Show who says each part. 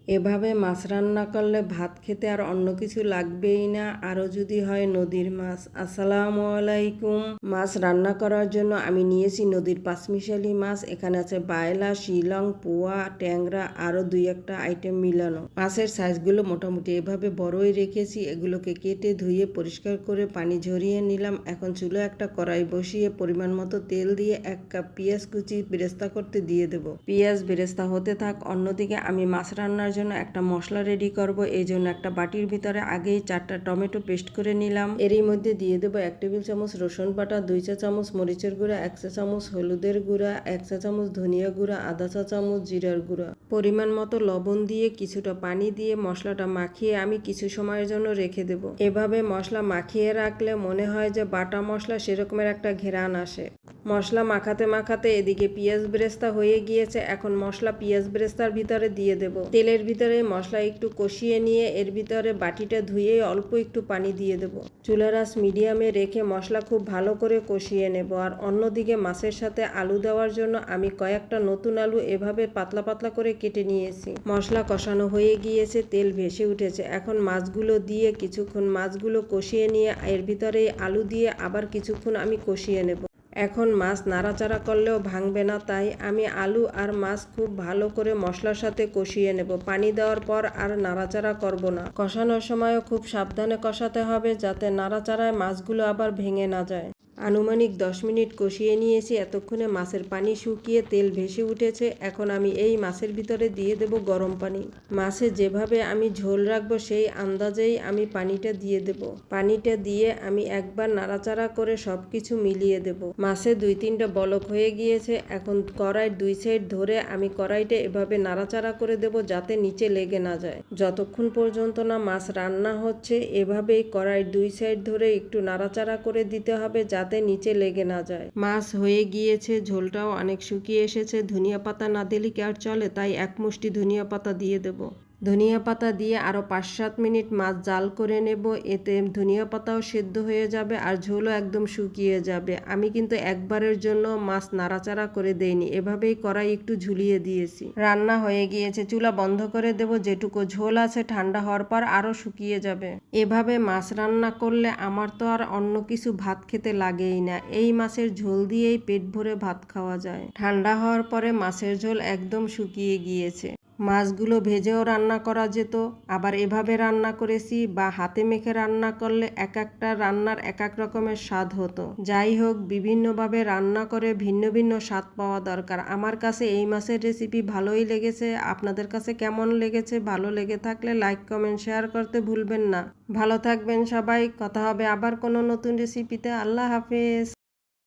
Speaker 1: এভাবে মাছ রান্না করলে ভাত খেতে আর অন্য কিছু লাগবেই না, আরও যদি হয় নদীর মাছ। আসসালামু আলাইকুম। মাছ রান্না করার জন্য আমি নিয়েছি নদীর পাঁচমিশালি মাছ। এখানে আছে বায়লা, শিলং, পোয়া, ট্যাংরা, আরও দুই একটা আইটেম মিলানো। মাছের সাইজগুলো মোটামুটি এভাবে বড়ই রেখেছি। এগুলোকে কেটে ধুয়ে পরিষ্কার করে পানি ঝরিয়ে নিলাম। এখন চুলো একটা কড়াই বসিয়ে পরিমাণ মতো তেল দিয়ে 1 কাপ পেঁয়াজ কুচি বেরেস্তা করতে দিয়ে দেব। পেঁয়াজ বেরেস্তা হতে থাক। অন্যদিকে আমি মাছ রান্নার জন্য একটা মশলা রেডি করব। এই জন্য একটা বাটির ভিতরে আগেই 4টা টমেটো পেস্ট করে নিলাম। এরই মধ্যে দিয়ে দেবো 1 টেবিল চামচ রসুন বাটা, 2 চা চামচ মরিচের গুঁড়া, 1 চা চামচ হলুদের গুঁড়া, 1 চা চামচ ধনিয়া গুঁড়া, আধা চা চামচ জিরার গুঁড়া, পরিমাণ মতো লবণ দিয়ে কিছুটা পানি দিয়ে মশলাটা মাখিয়ে আমি কিছু সময়ের জন্য রেখে দেব। এভাবে মশলা মাখিয়ে রাখলে মনে হয় যে বাটা মশলা, সেরকমের একটা ঘেরান আসে। মশলা মাখাতে মাখাতে এদিকে পেঁয়াজ বেরেস্তা হয়ে গিয়েছে। এখন মশলা পেঁয়াজ বেরেস্তার ভিতরে দিয়ে দেব। তেলের ভিতরে মশলা একটু কষিয়ে নিয়ে এর ভিতরে বাটিটা ধুয়ে অল্প একটু পানি দিয়ে দেব। চুলার আঁচ মিডিয়ামে রেখে মশলা খুব ভালো করে কষিয়ে নেব। আর অন্যদিকে মাছের সাথে আলু দেওয়ার জন্য আমি কয়েকটা নতুন আলু এভাবে পাতলা পাতলা করে কেটে নিয়েছি। মশলা কষানো হয়ে গিয়েছে, তেল ভেসে উঠেছে। এখন মাছগুলো দিয়ে কিছুক্ষণ মাছগুলো কষিয়ে নিয়ে এর ভিতরে আলু দিয়ে আবার কিছুক্ষণ আমি কষিয়ে নেব। এখন মাছ নাড়াচাড়া করলেও ভাঙবে না, তাই আমি আলু আর মাছ খুব ভালো করে মশলার সাথে কষিয়ে নেব। পানি দেওয়ার পর আর নাড়াচাড়া করব না। কষানোর সময়ও খুব সাবধানে কষাতে হবে যাতে নাড়াচাড়ায় মাছগুলো আবার ভেঙে না যায়। আনুমানিক 10 মিনিট কষিয়ে নিয়েছি। এতক্ষণে মাছের পানি শুকিয়ে তেল ভেসে উঠেছে। এখন আমি এই মাছের ভিতরে দিয়ে দেব গরম পানি। মাছে যেভাবে আমি ঝোল রাখবো সেই আন্দাজেই আমি পানিটা দিয়ে দেব। পানিটা দিয়ে আমি একবার নাড়াচাড়া করে সব কিছু মিলিয়ে দেব। মাছে 2-3টা বলক হয়ে গিয়েছে। এখন কড়াইয়ের 2 সাইড ধরে আমি কড়াইটা এভাবে নাড়াচাড়া করে দেব যাতে নিচে লেগে না যায়। যতক্ষণ পর্যন্ত না মাছ রান্না হচ্ছে এভাবেই কড়াইয়ের 2 সাইড ধরে একটু নাড়াচাড়া করে দিতে হবে যাতে নিচে লেগে না যায়। মাছ হয়ে গিয়েছে, ঝোলটাও অনেক শুকিয়ে এসেছে। ধনিয়া পাতা না দিলে কি আর চলে, তাই 1 মুষ্টি ধনিয়া পাতা দিয়ে দেব। ধনিয়া পাতা দিয়ে আরও 5-7 মিনিট মাছ জাল করে নেব। এতে ধনিয়া পাতাও সেদ্ধ হয়ে যাবে আর ঝোলও একদম শুকিয়ে যাবে। আমি কিন্তু একবারের জন্য মাছ নাড়াচাড়া করে দেইনি, এভাবেই কড়াই একটু ঝুলিয়ে দিয়েছি। রান্না হয়ে গিয়েছে, চুলা বন্ধ করে দেব। যেটুকু ঝোল আছে ঠান্ডা হওয়ার পর আরও শুকিয়ে যাবে। এভাবে মাছ রান্না করলে আমার তো আর অন্য কিছু ভাত খেতে লাগেই না। এই মাছের ঝোল দিয়েই পেট ভরে ভাত খাওয়া যায়। ঠান্ডা হওয়ার পরে মাছের ঝোল একদম শুকিয়ে গিয়েছে। মাছগুলো ভেজেও রান্না করা যেত, আবার এভাবে রান্না করেছি বা হাতে মেখে রান্না করলে এক একটা রান্নার এক এক রকমের স্বাদ হতো। যাই হোক, বিভিন্নভাবে রান্না করে ভিন্ন ভিন্ন স্বাদ পাওয়া দরকার। আমার কাছে এই মাছের রেসিপি ভালোই লেগেছে। আপনাদের কাছে কেমন লেগেছে? ভালো লেগে থাকলে লাইক, কমেন্ট, শেয়ার করতে ভুলবেন না। ভালো থাকবেন সবাই। কথা হবে আবার কোনো নতুন রেসিপিতে। আল্লাহ হাফেজ।